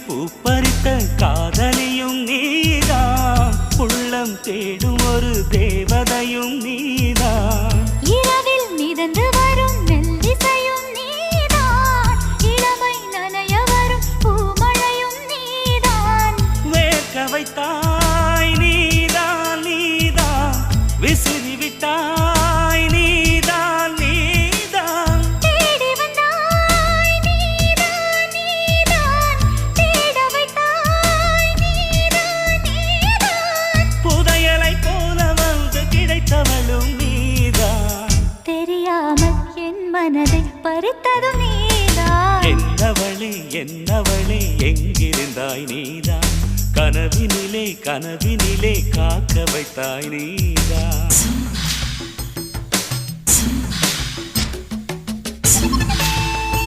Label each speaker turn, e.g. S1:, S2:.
S1: பூப்பறித்த காதலியும் நீதான், உள்ளம் தேடும் ஒரு தேவதையும் நீதான்.
S2: இரவில் மிதந்து வரும் மெல்லிசையும் நீதான், இளமை நனைய வரும் பூமழையும் நீதான்.
S1: வேர்க்க வைத்தாய் நீதான் நீதான், விசிறி விட்டாய் நீதான் நீதான்.
S2: தேடி வந்தாய் நீதான் நீதான், தேட வைத்தாய் நீதான் நீதான்.
S1: புதையலை போல வந்து கிடைத்தவளும் நீதான்.
S2: தெரியாமல் என் மனதை பறித்ததும் நீதான்.
S1: என்னவளே என்னவளே எங்கிருந்தாய் நீதான், கனவினிலே கனவினிலே காக்க வைத்தாய் நீதான்.